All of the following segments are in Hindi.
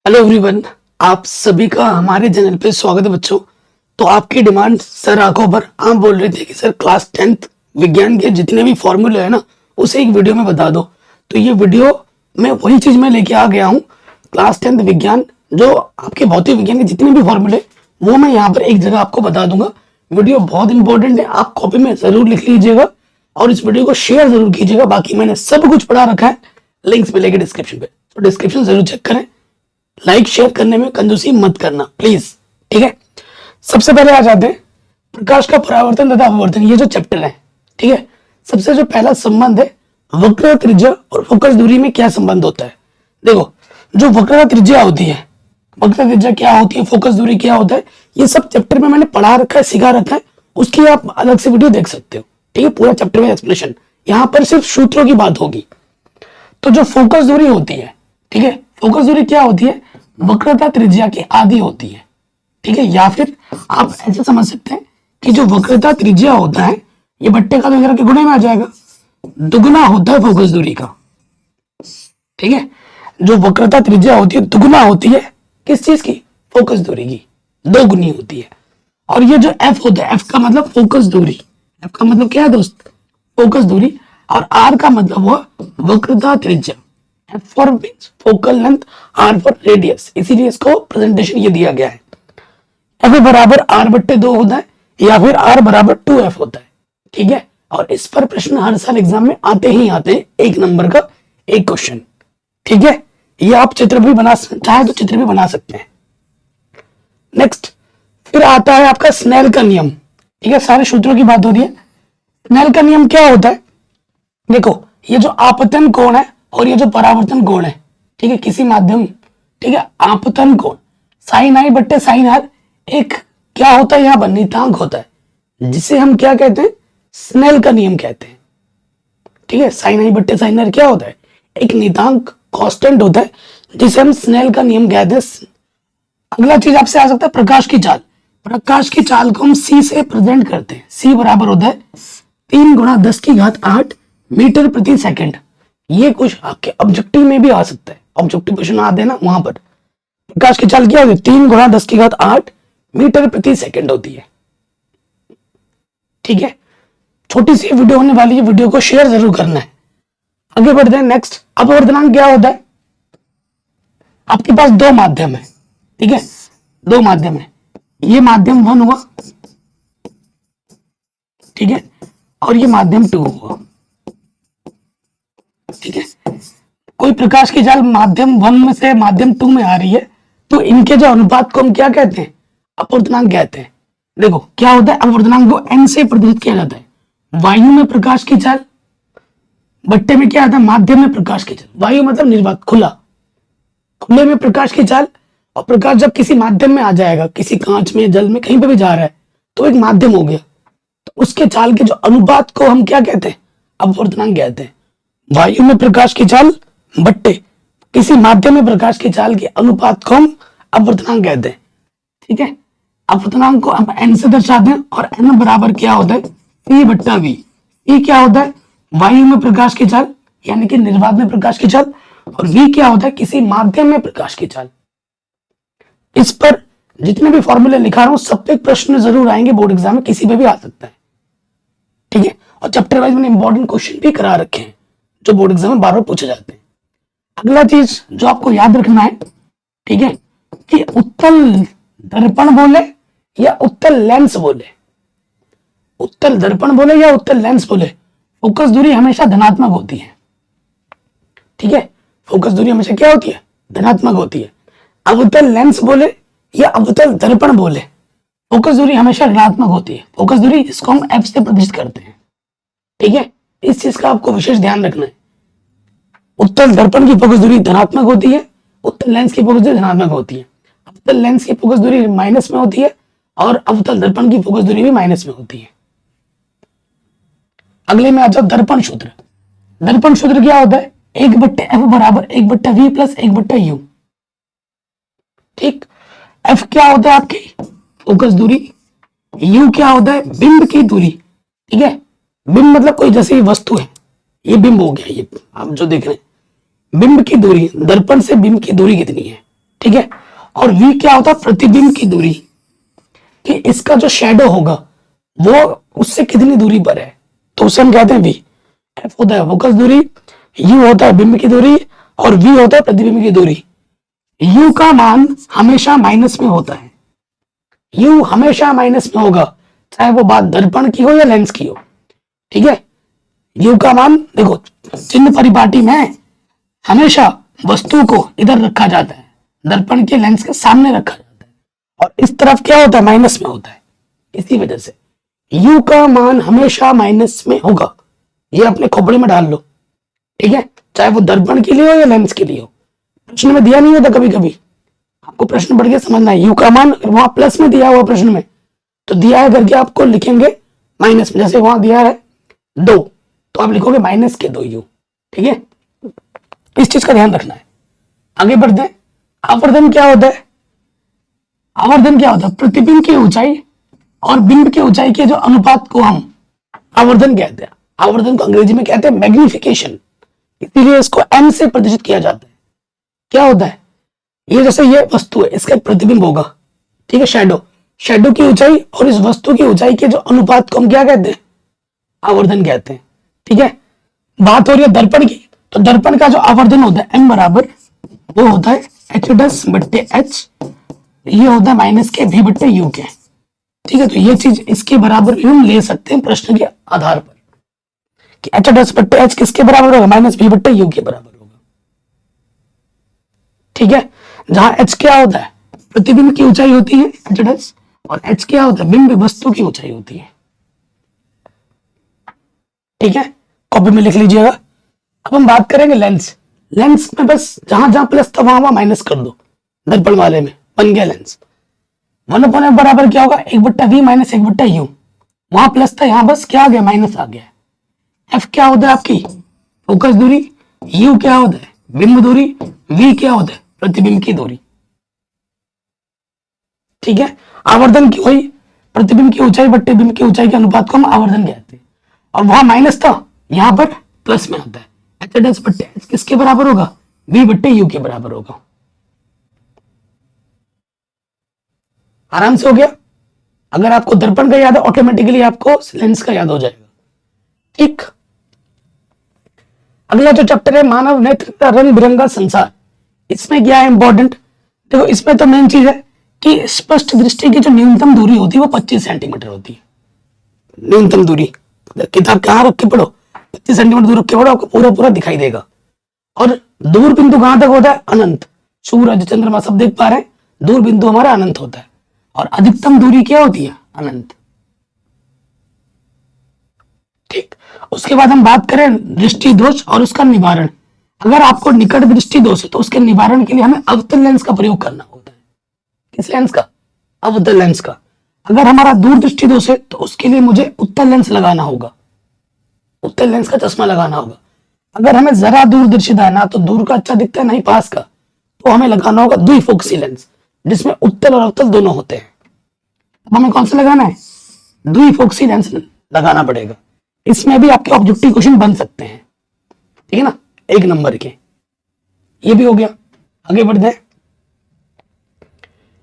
हेलो एवरीवन, आप सभी का हमारे चैनल पे स्वागत है बच्चों। तो आपकी डिमांड सर आंखों पर आप बोल रहे थे कि सर क्लास 10th विज्ञान के जितने भी फॉर्मूले है ना उसे एक वीडियो में बता दो। तो ये वीडियो में वही चीज मैं लेके आ गया हूँ। क्लास 10th विज्ञान जो आपके भौतिक विज्ञान के जितने भी फॉर्मूले वो मैं यहाँ पर एक जगह आपको बता दूंगा। वीडियो बहुत इंपॉर्टेंट है, आप कॉपी में जरूर लिख लीजिएगा और इस वीडियो को शेयर जरूर कीजिएगा। बाकी मैंने सब कुछ पढ़ा रखा है, लिंक्स मिलेंगे डिस्क्रिप्शन पे, तो डिस्क्रिप्शन जरूर चेक करें। लाइक शेयर करने में कंजूसी मत करना प्लीज, ठीक है। सबसे पहले आ जाते हैं प्रकाश का परावर्तन तथा अपवर्तन, ये जो चैप्टर है, ठीक है। सबसे जो पहला संबंध है वक्र त्रिज्या और फोकस दूरी में क्या संबंध होता है। देखो, जो वक्र त्रिज्या होती है, वक्र त्रिज्या क्या होती है, फोकस दूरी क्या होता है, ये सब चैप्टर में मैंने पढ़ा रखा है, सिखा रखा है। उसकी आप अलग से वीडियो देख सकते हो, ठीक है। पूरा चैप्टर में एक्सप्लेनेशन, यहाँ पर सिर्फ सूत्रों की बात होगी। तो जो फोकस दूरी होती है, ठीक है, फोकस दूरी क्या होती है, वक्रता त्रिज्या की आधी होती है, ठीक है। या फिर आप ऐसे समझ सकते हैं कि जो वक्रता त्रिज्या होता है ये बट्टे का वगैरह के गुणे में आ जाएगा, दुगुना होता है फोकस दूरी का, ठीक है। जो वक्रता त्रिज्या होती है दुगुना होती है किस चीज की, फोकस दूरी की, दो गुनी होती है। और ये जो एफ होता है, एफ का मतलब फोकस दूरी, एफ का मतलब क्या है दोस्त, फोकस दूरी। और आर का मतलब हुआ वक्रता त्रिज्या, F for focal length, R for radius, इसीलिए इसको प्रेजेंटेशन ये दिया गया है। एफ बराबर आर बट्टे 2 होता है या फिर आर बराबर 2F होता है, ठीक है। और इस पर प्रश्न हर साल एग्जाम में आते ही आते हैं, एक नंबर का एक क्वेश्चन, ठीक है। ये आप चित्र भी बना चाहे तो चित्र भी बना सकते हैं। नेक्स्ट फिर आता है आपका स्नेल का नियम, ठीक है। सारे सूत्रों की बात होती है। स्नेल का नियम क्या होता है, देखो ये जो आपतन कोण है और ये जो परावर्तन कोण है, ठीक है, किसी माध्यम, ठीक है, आपतन कोण साइन आई बट्टे साइन आर एक क्या होता है, यहाँ पर नियतांक होता है जिसे हम क्या कहते हैं, स्नेल का नियम कहते हैं, ठीक है। साइन आई बट्टे साइन आर क्या होता है, एक नियतांक कांस्टेंट होता है जिसे हम स्नेल का नियम कहते हैं। अगला चीज आपसे आ सकता है प्रकाश की चाल। प्रकाश की चाल को हम सी से प्रेजेंट करते हैं। सी बराबर होता है 3 × 10⁸ मीटर प्रति सेकंड। ये कुछ आपके ऑब्जेक्टिव में भी आ सकता है, ऑब्जेक्टिव क्वेश्चन आते हैं ना, वहां पर प्रकाश की चाल क्या होती है, 3 × 10⁸ मीटर प्रति सेकंड होती है, ठीक है। छोटी सी वीडियो होने वाली है, वीडियो को शेयर जरूर करना है। आगे बढ़ते हैं। नेक्स्ट अपवर्तनांक क्या होता है, आपके पास दो माध्यम है, ठीक है, दो माध्यम है। ये माध्यम 1 हुआ, ठीक है, और ये माध्यम 2 हुआ, ठीक है। कोई प्रकाश की चाल माध्यम 1 में से माध्यम 2 में आ रही है तो इनके जो अनुपात को हम क्या कहते हैं, अपवर्तनांक कहते हैं। देखो क्या होता है, अपवर्तनांक को n से प्रदर्शित किया जाता है। वायु में प्रकाश की चाल बट्टे में क्या आता है, माध्यम में प्रकाश की चाल। वायु मतलब निर्वात, खुला, खुले में प्रकाश की चाल। और प्रकाश जब किसी माध्यम में आ जाएगा, किसी कांच में, जल में, कहीं पे भी जा रहा है तो एक माध्यम हो गया, तो उसके चाल के जो अनुपात को हम क्या कहते हैं, अपवर्तनांक कहते हैं। वायु में प्रकाश की चाल बट्टे किसी माध्यम में प्रकाश की चाल के अनुपात को हम अपवर्तनांक कहते हैं, ठीक है। अपवर्तनांक को हम n से दर्शाते हैं और n बराबर क्या होता है, c बट्टा v। e क्या होता है, वायु में प्रकाश की चाल यानी कि निर्वात में प्रकाश की चाल, और v क्या होता है, किसी माध्यम में प्रकाश की चाल। इस पर जितने भी फॉर्मूले लिखा रहा हूं सब पे प्रश्न जरूर आएंगे, बोर्ड एग्जाम में किसी पे भी आ सकता है, ठीक है। और चैप्टर वाइज मैंने इंपॉर्टेंट क्वेश्चन भी करा रखे हैं जो बोर्ड एग्जाम में बार बार पूछे जाते हैं। अगला चीज जो आपको याद रखना है, ठीक है, कि उत्तल दर्पण बोले या उत्तल लेंस बोले, उत्तल दर्पण बोले या उत्तल लेंस बोले, फोकस दूरी हमेशा धनात्मक होती है, ठीक है। फोकस दूरी हमेशा क्या होती है, धनात्मक होती है। अवतल लेंस बोले या अवतल दर्पण बोले, फोकस दूरी हमेशा ऋणात्मक होती है। फोकस दूरी जिसको हम f से प्रदर्शित करते हैं, ठीक है। इस चीज का आपको विशेष ध्यान रखना है। उत्तल दर्पण की फोकस दूरी धनात्मक होती है, उत्तल लेंस की फोकस दूरी धनात्मक होती है। अवतल लेंस की फोकस दूरी माइनस में होती है और अवतल दर्पण की फोकस दूरी भी माइनस में होती है। अगले में आ जाओ दर्पण सूत्र। दर्पण सूत्र क्या होता है, 1/f बराबर 1/v प्लस 1/u, ठीक। f क्या होता है आपकी फोकस दूरी, u क्या होता है बिंब की दूरी, ठीक है। बिंब मतलब कोई जैसे वस्तु है, ये बिंब हो गया, ये आप जो देख रहे हैं बिंब की दूरी, दर्पण से बिंब की दूरी कितनी है, ठीक है। और v क्या होता है, प्रतिबिंब की दूरी, कि इसका जो शेडो होगा वो उससे कितनी दूरी पर है, तो उसे हम कहते हैं v। f होता है फोकस दूरी, u होता है बिंब की दूरी, और v होता है प्रतिबिंब की दूरी। u का मान हमेशा माइनस में होता है, u हमेशा माइनस में होगा, चाहे वो बात दर्पण की हो या लेंस की हो, ठीक है। u का मान देखो, चिन्ह परिपाटी में हमेशा वस्तु को इधर रखा जाता है, दर्पण के लेंस के सामने रखा जाता है, और इस तरफ क्या होता है, माइनस में होता है। इसी वजह से u का मान हमेशा माइनस में होगा, ये अपने खोपड़ी में डाल लो, ठीक है, चाहे वो दर्पण के लिए हो या लेंस के लिए हो। प्रश्न में दिया नहीं होता, कभी कभी आपको प्रश्न पढ़ के समझना है, u का मान वहां प्लस में दिया हुआ प्रश्न में, तो दिया है करके आपको लिखेंगे माइनस में, जैसे वहां दिया है 2 तो आप लिखोगे माइनस के 2u, ठीक है। इस चीज का ध्यान रखना है। आगे बढ़ते हैं। आवर्धन क्या होता है, आवर्धन क्या होता है, प्रतिबिंब की ऊंचाई और बिंब की ऊंचाई के जो अनुपात को हम आवर्धन कहते हैं। आवर्धन को अंग्रेजी में कहते हैं मैग्निफिकेशन, इसीलिए इसको m से प्रदर्शित किया जाता है। क्या होता है, ये जैसे ये वस्तु है, इसका प्रतिबिंब होगा, ठीक है, शेडो, शेडो की ऊंचाई और इस वस्तु की ऊंचाई के जो अनुपात को हम क्या कहते हैं, आवर्धन कहते हैं, ठीक है। बात हो रही है दर्पण की, तो दर्पण का जो आवर्धन होता है m बराबर वो होता है h+/h, ये होता है माइनस के v बट्टे u के, ठीक है। तो ये चीज इसके बराबर भी हम ले सकते हैं प्रश्न के आधार पर, कि h+/h किसके बराबर होगा, माइनस v बट्टे u के बराबर होगा, ठीक है। जहां h क्या होता है, प्रतिबिंब की ऊंचाई होती है h', और h क्या होता है, बिंब वस्तु की ऊंचाई होती है, ठीक है, कॉपी में लिख लीजिएगा। अब हम बात करेंगे लेंस। लेंस में बस जहां जहां प्लस था वहां वहां माइनस कर दो, दर्पण वाले में बन गया लेंस। 1/f बराबर क्या होगा, 1/v माइनस 1/u, वहां प्लस था, यहां बस क्या आ गया, माइनस आ गया। f क्या होता है आपकी फोकस दूरी, u क्या होता है बिंब दूरी, v क्या होता है प्रतिबिंब की दूरी, ठीक है। आवर्धन की वही प्रतिबिंब की ऊंचाई बट्टे बिंब की ऊंचाई के अनुपात को हम आवर्धन कहते हैं, और वहां माइनस था, यहां पर प्लस में आता है। h' किसके बराबर होगा, v बट्टे u के बराबर होगा। आराम से हो गया। अगर आपको दर्पण का याद है, ऑटोमेटिकली आपको लेंस का याद हो जाएगा, ठीक। अगला जो चैप्टर है मानव नेत्र का रंग बिरंगा संसार, इसमें क्या है इंपॉर्टेंट, देखो इसमें तो मेन चीज है कि स्पष्ट दृष्टि की जो न्यूनतम दूरी होती है वो 25 सेंटीमीटर होती है। न्यूनतम दूरी, किताब कहाँ रख के पढ़ो, 25 सेंटीमीटर दूर रख के पढ़ो, आपको पूरा पूरा दिखाई देगा। और दूर बिंदु कहां तक होता है, अनंत, सूरज चंद्रमा सब देख पा रहे हैं, दूर बिंदु हमारा अनंत होता है, और अधिकतम दूरी क्या होती है, अनंत, ठीक। उसके बाद हम बात करें दृष्टि दोष और उसका निवारण। अगर आपको निकट दृष्टि दोष है तो उसके निवारण के लिए हमें अवतल लेंस का प्रयोग करना होता है। किस लेंस का, अवतल लेंस का। अगर हमारा दूर दृष्टि दोष है तो उसके लिए मुझे उत्तल लेंस लगाना होगा, उत्तल लेंस का चश्मा लगाना होगा। अगर हमें जरा दूरदर्शिता है ना, तो दूर का अच्छा दिखता है नहीं पास का, तो हमें लगाना होगा द्विफोक्सी लेंस, जिसमें उत्तल और अवतल दोनों होते हैं। अब हमें कौन सा लगाना है, द्विफोक्सी लेंस लगाना पड़ेगा। इसमें भी आपके ऑब्जेक्टिव क्वेश्चन बन सकते हैं, ठीक है ना, 1 नंबर के। ये भी हो गया। आगे बढ़ते हैं।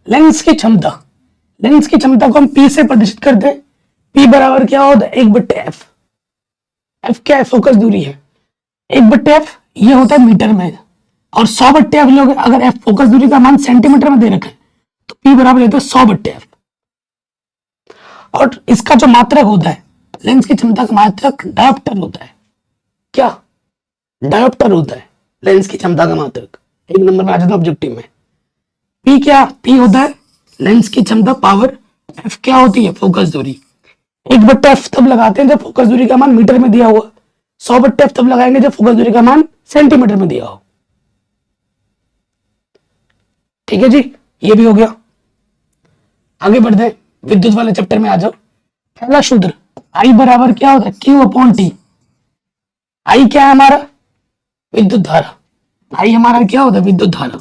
लेंस की क्षमता, लेंस की क्षमता को हम P से प्रदर्शित करते हैं। P बराबर क्या होता है, 1/f। f क्या है, फोकस दूरी है। 1/f ये होता है मीटर में, और 100/f लोग अगर f फोकस दूरी का मान सेंटीमीटर में दे रखा है तो P बराबर होता है 100/f। और इसका जो मात्रक होता है, लेंस की क्षमता का मात्रक डायोप्टर होता है। क्या, डायोप्टर होता है लेंस की क्षमता का मात्रक। 1 नंबर में आ जाता है ऑब्जेक्टिव में। P क्या, P होता है लेंस की क्षमता पावर, f क्या होती है फोकस दूरी। 1/f तब लगाते हैं जब फोकस दूरी का मान मीटर में दिया हुआ, 100/f तब लगाएंगे जब फोकस दूरी का मान सेंटीमीटर में दिया हो, ठीक है जी। ये भी हो गया। आगे बढ़ते हैं, विद्युत वाले चैप्टर में आ जाओ। पहला सूत्र, I बराबर क्या होता है, Q/T। I क्या है हमारा, विद्युत धारा। I हमारा क्या होता है, विद्युत धारा।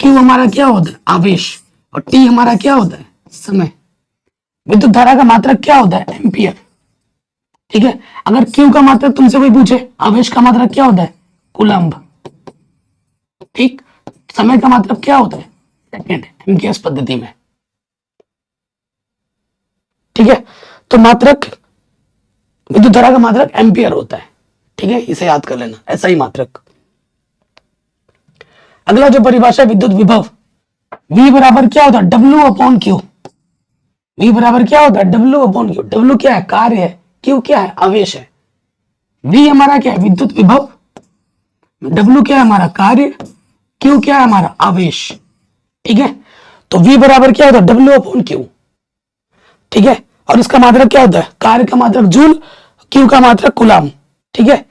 Q हमारा क्या होता है, आवेश। और T हमारा क्या होता है, समय। विद्युत धारा का मात्रक क्या होता है, एम्पियर, ठीक है। अगर Q का मात्रक तुमसे कोई पूछे, आवेश का मात्रक क्या होता है, कूलम्ब, ठीक। समय का मात्रक क्या होता है? सेकेंड, एमकेएस पद्धति में। ठीक है, तो मात्रक, विद्युत धारा का मात्रक एम्पियर होता है। ठीक है, इसे याद कर लेना, ऐसा ही मात्रक। अगला जो परिभाषा है विद्युत विभव, V बराबर क्या होता है? W upon Q. V बराबर क्या होता है? W upon Q. W क्या है? कार्य है। Q क्या है? आवेश है। V हमारा क्या है? विद्युत विभव। W क्या है? हमारा कार्य। Q क्या है? हमारा आवेश। ठीक है, तो V बराबर क्या होता है? W upon Q. ठीक है, और इसका मात्रक क्या होता है? कार्य का मात्रक जूल, Q का मात्रक कूलाम। ठीक है,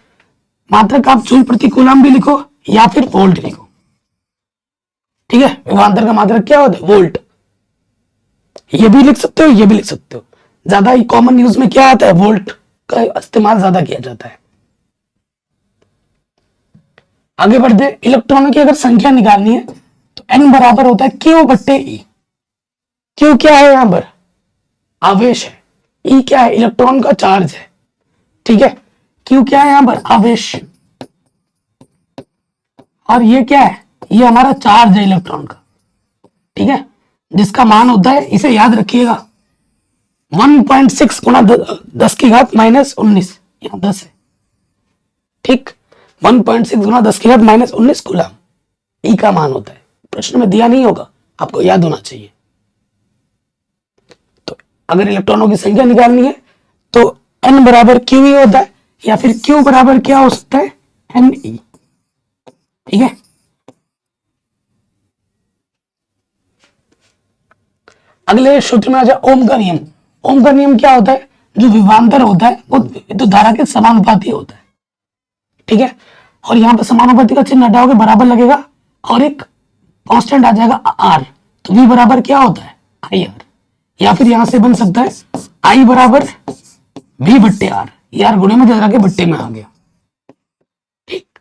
मात्रक आप जूल प्रति कूलाम भी लिखो या फिर वोल्ट लिखो। ठीक है, विभवांतर का मात्रक क्या होता है? वोल्ट। ये भी लिख सकते हो, ये भी लिख सकते हो। ज्यादा ही कॉमन यूज में क्या आता है? वोल्ट का इस्तेमाल ज्यादा किया जाता है। आगे बढ़ते, इलेक्ट्रॉनों की अगर संख्या निकालनी है तो n बराबर होता है Q बट्टे E। Q क्या है? यहां पर आवेश है। E क्या है? इलेक्ट्रॉन का चार्ज है। ठीक है, Q क्या है? यहां पर आवेश। और ये क्या है? ये हमारा चार्ज है इलेक्ट्रॉन का। ठीक है, जिसका मान होता है, इसे याद रखिएगा, 1.6 गुना 10 की घात माइनस 19, यहां 10 है। ठीक, 1.6 गुना 10 की घात माइनस 19 कूलम ई का मान होता है। प्रश्न में दिया नहीं होगा, आपको याद होना चाहिए। तो अगर इलेक्ट्रॉनों की संख्या निकालनी है तो n बराबर क्यू ई होता है, या फिर q बराबर क्या हो सकता है? N E. ठीक है, अगले सूत्र में आ जाए ओम का नियम। ओम का नियम क्या होता है? जो विभवांतर होता है वो विद्युत धारा के समानुपाती होता है। ठीक है, और यहां पर समानुपाती का चिन्ह हटाओगे, बराबर लगेगा और एक कांस्टेंट आ जाएगा आर। तो v बराबर क्या होता है? I R. या फिर यहां से बन सकता है आई बराबर v बट्टे आर। यार गुणे में जरा के बट्टे में आ गया। ठीक,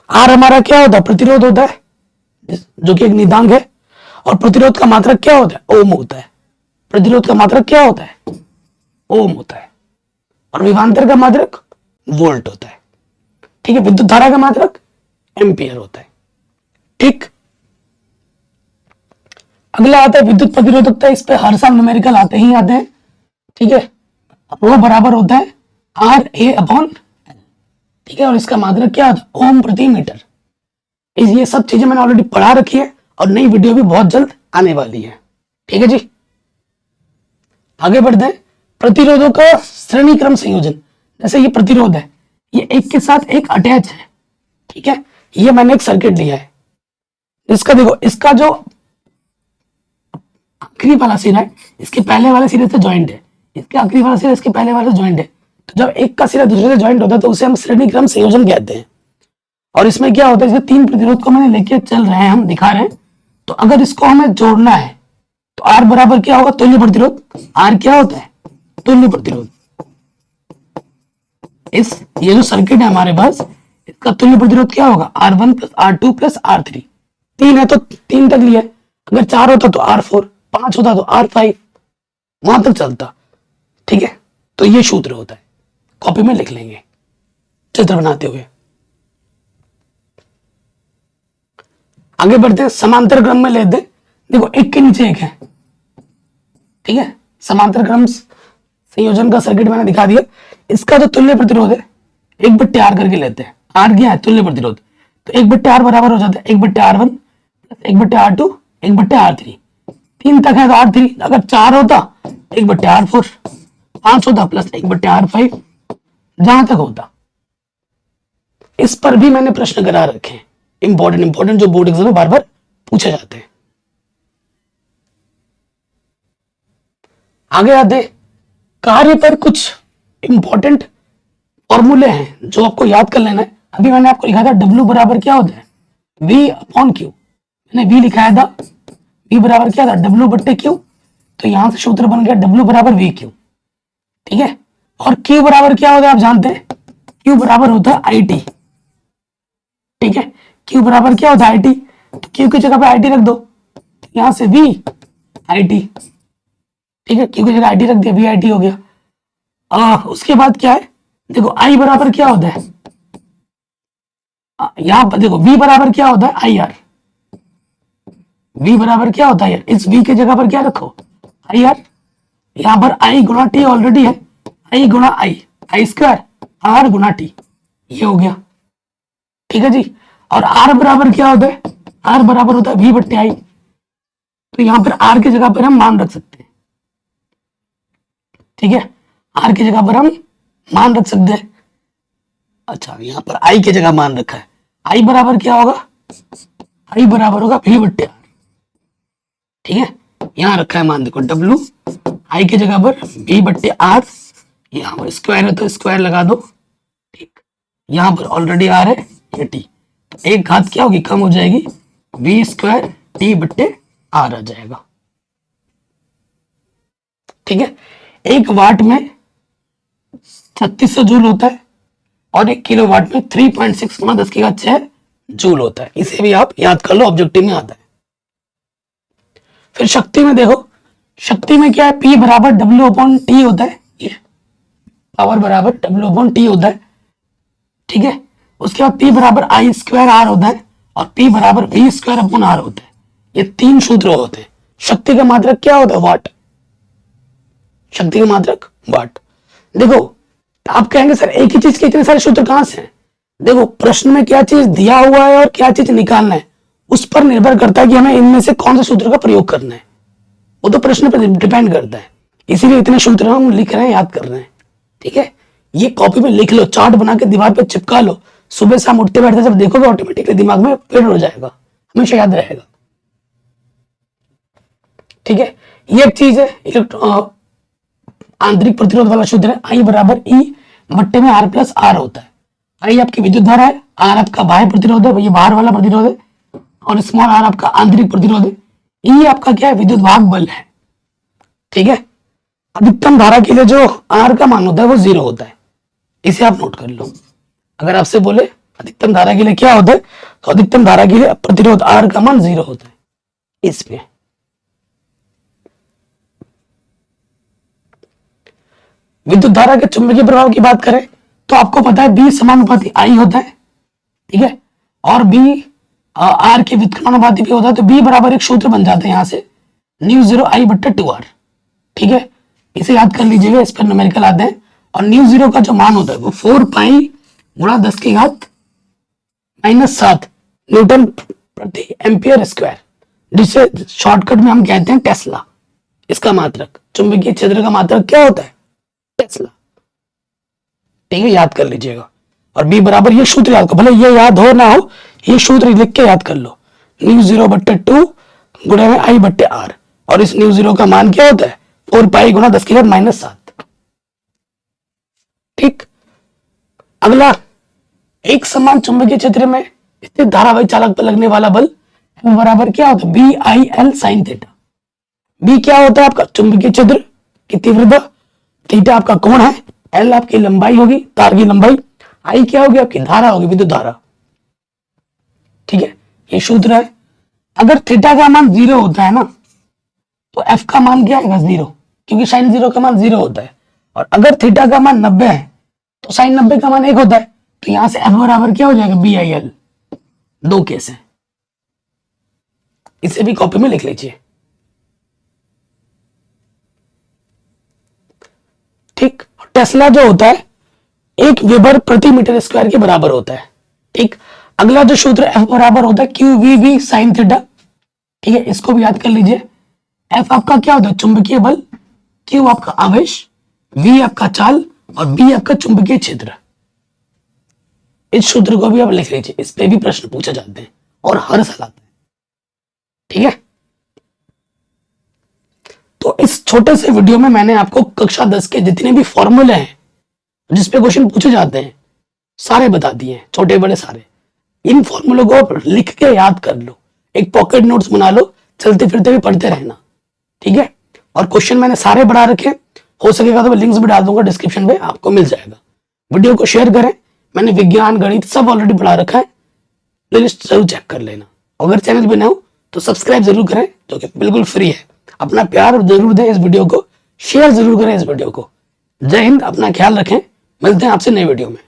आर हमारा क्या होता है? प्रतिरोध होता है, जो कि एक नियतांक है। और प्रतिरोध का मात्रक क्या होता है? ओम होता है। प्रतिरोध का मात्रक क्या होता है? ओम होता है। और विभवांतर का मात्रक वोल्ट होता है। ठीक है, विद्युत धारा का मात्रक एम्पियर होता है। ठीक, अगला आता है विद्युत प्रतिरोधकता। इस पे हर साल न्यूमेरिकल आते ही आते हैं। ठीक है, वो बराबर होता है आर ए अपॉन एल। ठीक है, और इसका मात्रक क्या होता है? ओम प्रति मीटर। ये सब चीजें मैंने ऑलरेडी पढ़ा रखी है और नई वीडियो भी बहुत जल्द आने वाली है। ठीक है जी, आगे बढ़ते हैं। प्रतिरोधों का श्रेणी क्रम संयोजन। जैसे ये प्रतिरोध है, ये एक के साथ एक अटैच है। ठीक है, ये मैंने एक सर्किट लिया है, इसका देखो, इसका जो आखिरी वाला सिरा है इसके पहले वाले सिरे से ज्वाइंट है, इसके आखिरी वाला सिरा इसके पहले वाले से ज्वाइंट है। तो जब एक का सिरा दूसरे से ज्वाइंट होता है तो उसे हम श्रेणी क्रम संयोजन कहते हैं। और इसमें क्या होता है? इसमें तीन प्रतिरोध को मैंने लेके चल रहे हैं, हम दिखा रहे हैं। तो अगर इसको हमें जोड़ना है तो आर बराबर क्या होगा? तुल्य प्रतिरोध। आर क्या होता है? तुल्य प्रतिरोध। ये जो सर्किट है हमारे पास, इसका तुल्य प्रतिरोध क्या होगा? R1 plus R2 plus R3। तीन है तो तीन तक लिया, अगर चार होता तो R4, पांच होता तो R5, वहां तक चलता। ठीक है, तो ये सूत्र होता है, कॉपी में लिख लेंगे चित्र बनाते हुए। आगे बढ़ते हैं, समांतर क्रम में लेते हैं। देखो, एक के नीचे एक है। ठीक है, समांतर क्रम संयोजन का सर्किट मैंने दिखा दिया। इसका जो तुल्य प्रतिरोध है 1/R करके लेते हैं। आर क्या है? तुल्य प्रतिरोध। तो 1/R बराबर हो जाता है 1/R1 प्लस 1/R2 1/R3। तीन तक है तो R3, अगर चार होता 1/R4, पांच होता प्लस 1/R5, जहां तक होता। इस पर भी मैंने प्रश्न करा रखे हैं, इंपॉर्टेंट जो बोर्ड एग्जाम में बार बार पूछे जाते हैं। आगे आते, कार्य पर कुछ इंपॉर्टेंट फॉर्मूले हैं जो आपको याद कर लेना है। अभी मैंने आपको लिखा था W बराबर क्या होता है? V upon Q. मैंने V लिखाया था, V बराबर क्या था? W बट्टे क्यू। तो यहां से सूत्र बन गया W बराबर V क्यू। ठीक है, और Q बराबर क्या होता है? आप जानते हैं, Q बराबर होता है IT। ठीक है, Q बराबर क्या होता है? IT। तो Q की जगह पे IT रख दो, यहां से V IT। ठीक है, Q की जगह IT रख दिया, V IT हो गया। उसके बाद क्या है? देखो, I बराबर क्या होता है? यहाँ पर देखो, V बराबर क्या होता है? IR। v बराबर क्या होता है, इस v के जगह पर क्या रखो, आई आर, यहां पर i गुणा टी ऑलरेडी है, i गुणा आई स्क्वायर आर गुणा टी, ये हो गया। ठीक है जी। और r बराबर क्या होता है, r बराबर होता है v बट्टे आई, तो यहां पर r की जगह पर हम मान रख सकते हैं। ठीक है, r की जगह पर हम मान रख सकते हैं। अच्छा, यहां पर i की जगह मान रखा है, i बराबर क्या होगा, i बराबर होगा v बट्टे आर। ठीक है, यहां रखा है मान, देखो w, i की जगह पर v बट्टे आर, यहां पर स्क्वायर है तो स्क्वायर लगा दो। ठीक, यहां पर ऑलरेडी आर है, ये टी, तो एक घात क्या होगी, कम हो जाएगी, v स्क्वायर टी बट्टे आर आ जाएगा। ठीक है, एक वाट में 3600 जूल होता है और एक किलो वाट में 3.6 गुणा 10⁶ जूल होता है। इसे भी आप याद कर लो, ऑब्जेक्टिव में आता है। फिर शक्ति में देखो, शक्ति में क्या है, P बराबर W अपॉन टी होता है, ये पावर बराबर W अपॉन टी होता है। ठीक है, उसके बाद P बराबर आई स्क्वायर आर होता है और P बराबर V स्क्वायर अपॉन आर होता है। ये तीन सूत्र होते हैं। शक्ति का मात्रक क्या होता है, वाट, शक्ति का मात्रक वाट। देखो आप कहेंगे सर एक ही चीज के इतने सारे सूत्र कहां से हैं, देखो प्रश्न में क्या चीज दिया हुआ है और क्या चीज निकालना है, उस पर निर्भर करता है कि हमें इनमें से कौन से सूत्र का प्रयोग करना है, वो तो प्रश्न पर डिपेंड करता है। इसीलिए इतने सूत्र हम लिख रहे हैं, याद कर रहे हैं। ठीक है, ये कॉपी पे लिख लो, चार्ट बना के दीवार पे चिपका लो, सुबह शाम उठते बैठते जब देखोगे ऑटोमेटिकली दिमाग में फिट हो जाएगा, हमेशा याद रहेगा। ठीक है, ये एक चीज है, आंतरिक प्रतिरोध वाला सूत्र है, आई बराबर ई बट्टे में आर प्लस आर होता है। आई आपकी विद्युत धारा है, आर आपका बाह्य प्रतिरोध है, ये बाहर वाला प्रतिरोध है, और स्मॉल आर आपका आंतरिक प्रतिरोध है, ई आपका क्या है, विद्युत भाग बल है। ठीक है, अधिकतम धारा के लिए जो आर का मान होता है वो 0 होता है, इसे आप नोट कर लो। अगर आपसे बोले अधिकतम धारा के लिए क्या होता है, तो अधिकतम धारा के लिए प्रतिरोध आर का मान 0 होता है। इसमें विद्युत धारा के चुंबकीय प्रभाव की बात करें तो आपको पता है बी समानुपाती आई होता है। ठीक है, और बी आर के व्युत्क्रमानुपाती भी होता है, तो बी बराबर एक सूत्र बन जाता है यहां से, न्यू 0 आई बट्टे 2r। ठीक है, इसे याद कर लीजिएगा, इस पर न्यूमेरिकल आते हैं। और न्यू 0 का जो मान होता है वो 4 पाई गुणा 10⁻⁷ न्यूटन प्रति एम्पियर स्क्वायर, जिसे शॉर्टकट में हम कहते हैं टेस्ला। इसका मात्रक, चुंबकीय क्षेत्र का मात्रक क्या होता है, टेस्ला। ठीक है, याद कर लीजिएगा। और बी बराबर ये सूत्र याद कर, भले ये याद हो ना हो, ये सूत्र लिख के याद कर लो, न्यू 0 बट्टे 2 गुणे में आई बट्टे आर, और इस न्यू 0 का मान क्या होता है, 4 पाई गुणा 10⁻⁷। ठीक, अगला, एक समान चुंबकीय क्षेत्र में स्थित धारावाही चालक पर लगने वाला बल F बराबर क्या होता है, B I L sine theta. B क्या होता है आपका, चुंबकीय क्षेत्र की तीव्रता, थीटा आपका कोण है, एल आपकी लंबाई होगी, तार की लंबाई, आई क्या होगी आपकी धारा होगी, विद्युत धारा। ठीक है, ये सूत्र है। अगर थीटा का मान 0 होता है ना, तो एफ का मान क्या आएगा, 0, क्योंकि साइन 0 का मान 0 होता है। और अगर थीटा का मान 90 है तो साइन 90 का मान 1 होता है, तो यहां से एफ बराबर क्या हो जाएगा, बी आई एल। दो केस है, इसे भी कॉपी में लिख लीजिए। ठीक, टेस्ला जो होता है 1 वेबर प्रति मीटर स्क्वायर के बराबर होता है। ठीक, अगला जो सूत्र एफ बराबर होता है Q V V sine theta. ठीक है, इसको भी याद कर लीजिए। एफ आपका क्या होता है, चुंबकीय बल, क्यू आपका आवेश, वी आपका चाल, और बी आपका चुंबकीय क्षेत्र। इस सूत्र को भी आप लिख लीजिए, इस पे भी प्रश्न पूछे जाते हैं और हर साल आता है। ठीक है, तो इस छोटे से वीडियो में मैंने आपको कक्षा 10 के जितने भी फॉर्मूले हैं जिसपे क्वेश्चन पूछे जाते हैं सारे बता दिए हैं, छोटे बड़े सारे। इन फॉर्मूलों को आप लिख के याद कर लो, एक पॉकेट नोट्स बना लो, चलते फिरते भी पढ़ते रहना। ठीक है, और क्वेश्चन मैंने सारे बढ़ा रखे, हो सकेगा तो मैं लिंक्स भी डाल दूंगा डिस्क्रिप्शन में, आपको मिल जाएगा। वीडियो को शेयर करें, मैंने विज्ञान गणित सब ऑलरेडी बढ़ा रखा है, प्लेलिस्ट जरूर चेक कर लेना। अगर चैनल पे नए हो तो सब्सक्राइब जरूर करें, जो कि बिल्कुल फ्री है। अपना प्यार जरूर दें इस वीडियो को, शेयर जरूर करें इस वीडियो को। जय हिंद, अपना ख्याल रखें, मिलते हैं आपसे नई वीडियो में।